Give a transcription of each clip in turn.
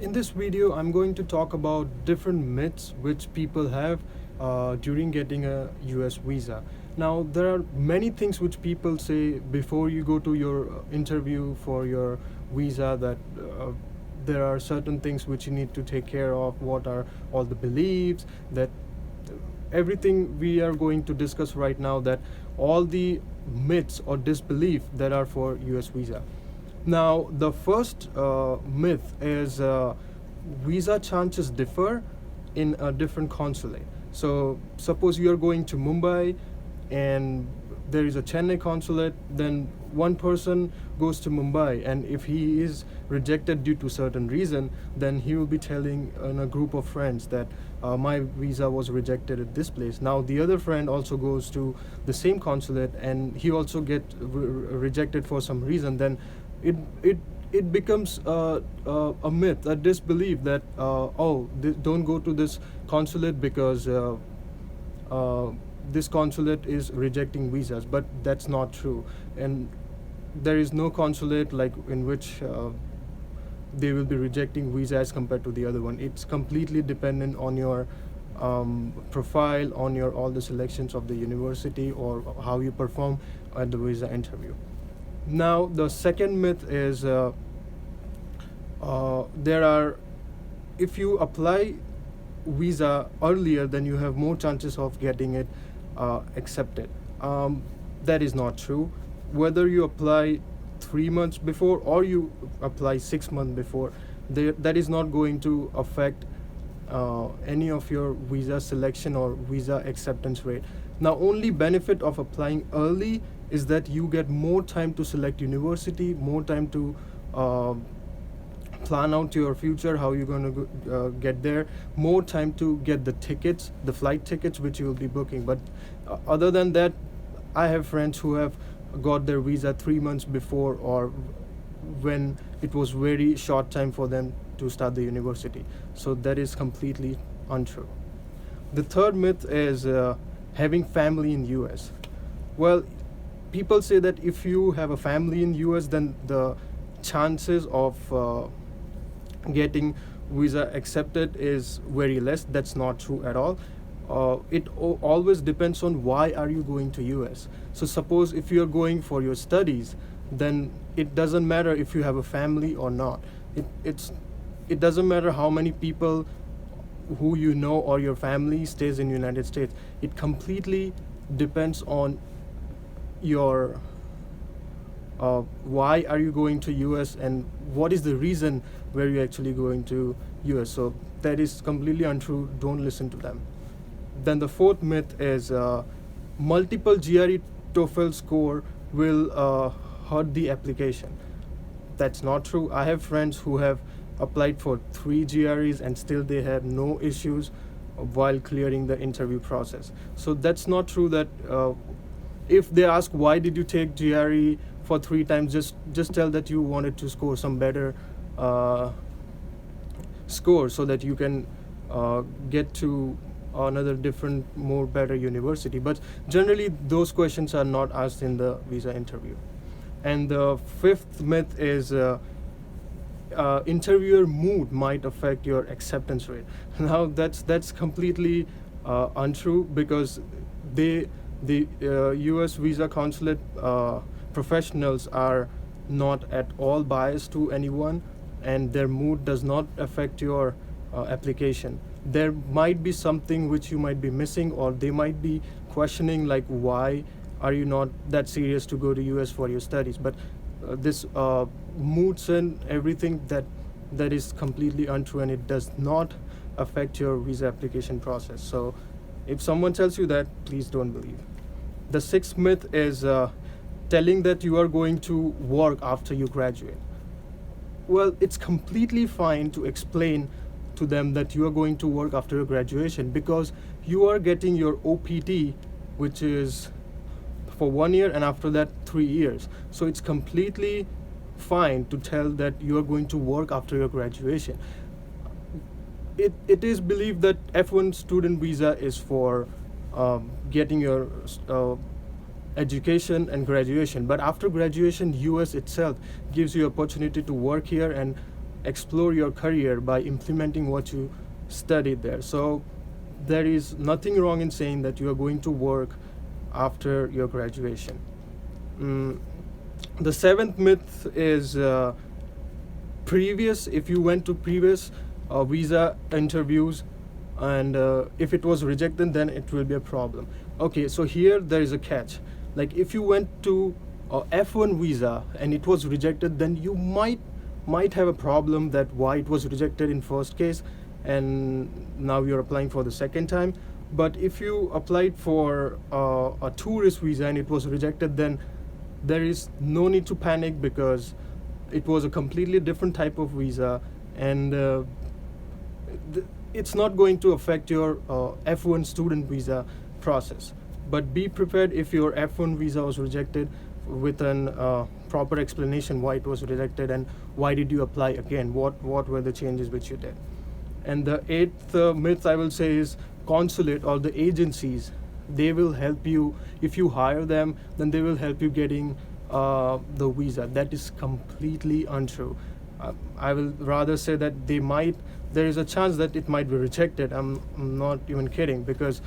In this video, I'm going to talk about different myths which people have during getting a US visa. Now, there are many things which people say before you go to your interview for your visa, that there are certain things which you need to take care of. What are all the beliefs, that everything we are going to discuss right now, that all the myths or disbelief that are for US visa. Now, the first myth is visa chances differ in a different consulate. So, suppose you are going to Mumbai and there is a Chennai consulate, then one person goes to Mumbai, and if he is rejected due to certain reason, then he will be telling in a group of friends that my visa was rejected at this place. Now the other friend also goes to the same consulate and he also get rejected for some reason. Then it it it becomes a myth, a disbelief that don't go to this consulate because this consulate is rejecting visas, but that's not true. And there is no consulate like in which they will be rejecting visa as compared to the other one. It's completely dependent on your profile, on your all the selections of the university, or how you perform at the visa interview. Now the second myth is there are, if you apply visa earlier, then you have more chances of getting it accepted. That is not true. Whether you apply 3 months before or you apply 6 months before, that is not going to affect any of your visa selection or visa acceptance rate. Now, only benefit of applying early is that you get more time to select university, more time to plan out your future, how you're going to get there, more time to get the tickets, the flight tickets which you will be booking. But other than that, I have friends who have got their visa 3 months before, or when it was very short time for them to start the university. So that is completely untrue. The third myth is having family in US. Well, people say that if you have a family in US, then the chances of getting visa accepted is very less. That's not true at all. It always depends on why are you going to US. So suppose if you're going for your studies, then it doesn't matter if you have a family or not. It doesn't matter how many people who you know or your family stays in United States. It completely depends on your why are you going to US and what is the reason where you're actually going to US. So that is completely untrue. Don't listen to them. Then the fourth myth is multiple GRE TOEFL score will hurt the application. That's not true. I have friends who have applied for 3 GREs and still they have no issues while clearing the interview process. So that's not true. That if they ask why did you take GRE for 3 times, just tell that you wanted to score some better score so that you can get to another different, more better university. But generally those questions are not asked in the visa interview. And the fifth myth is interviewer mood might affect your acceptance rate. Now that's completely untrue, because the US visa consulate professionals are not at all biased to anyone, and their mood does not affect your application. There might be something which you might be missing, or they might be questioning like why are you not that serious to go to US for your studies. But this moods and everything, that is completely untrue, and it does not affect your visa application process. So if someone tells you that, please don't believe. The sixth myth is telling that you are going to work after you graduate. Well, it's completely fine to explain to them that you are going to work after your graduation, because you are getting your OPT, which is for 1 year, and after that 3 years. So it's completely fine to tell that you are going to work after your graduation. It is believed that F1 student visa is for getting your education and graduation, but after graduation US itself gives you opportunity to work here, and explore your career by implementing what you studied there. So there is nothing wrong in saying that you are going to work after your graduation. Mm, the seventh myth is previous. If you went to previous visa interviews and if it was rejected, then it will be a problem. Okay, so here there is a catch. Like if you went to F1 visa and it was rejected, then you might have a problem that why it was rejected in first case and now you're applying for the second time. But if you applied for a tourist visa and it was rejected, then there is no need to panic because it was a completely different type of visa, and it's not going to affect your F1 student visa process. But be prepared if your F1 visa was rejected with an proper explanation why it was rejected and why did you apply again, what were the changes which you did. And the eighth myth I will say is consulate or the agencies, they will help you. If you hire them, then they will help you getting the visa. That is completely untrue. I will rather say that there is a chance that it might be rejected. I'm not even kidding, because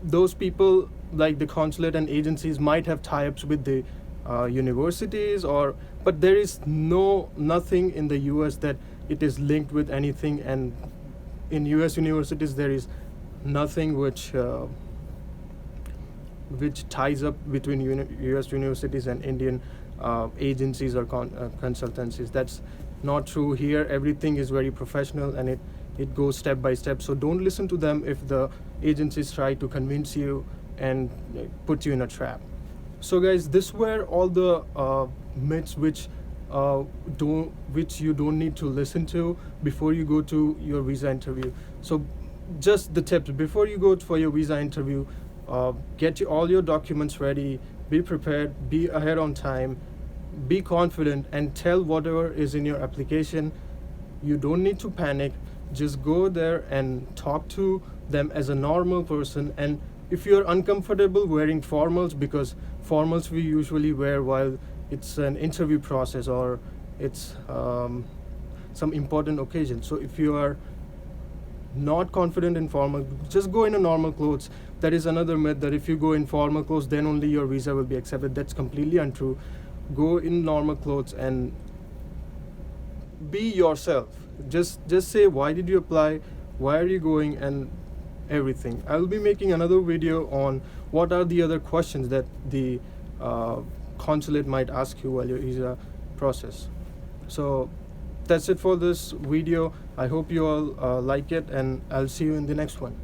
those people like the consulate and agencies might have tie-ups with the universities, but there is nothing in the US that it is linked with anything, and in US universities there is nothing which ties up between US universities and Indian agencies or consultancies. That's not true here. Everything is very professional and it goes step by step. So don't listen to them if the agencies try to convince you and put you in a trap. So guys, this were all the myths which you don't need to listen to before you go to your visa interview. So just the tips: before you go for your visa interview, get all your documents ready, be prepared, be ahead on time, be confident, and tell whatever is in your application. You don't need to panic. Just go there and talk to them as a normal person. And if you're uncomfortable wearing formals, because formals we usually wear while it's an interview process or it's some important occasion. So if you are not confident in formal, just go in a normal clothes. That is another myth, that if you go in formal clothes then only your visa will be accepted. That's completely untrue. Go in normal clothes and be yourself. Just say why did you apply, why are you going, and everything. I'll be making another video on what are the other questions that the consulate might ask you while your visa process. So that's it for this video. I hope you all like it, and I'll see you in the next one.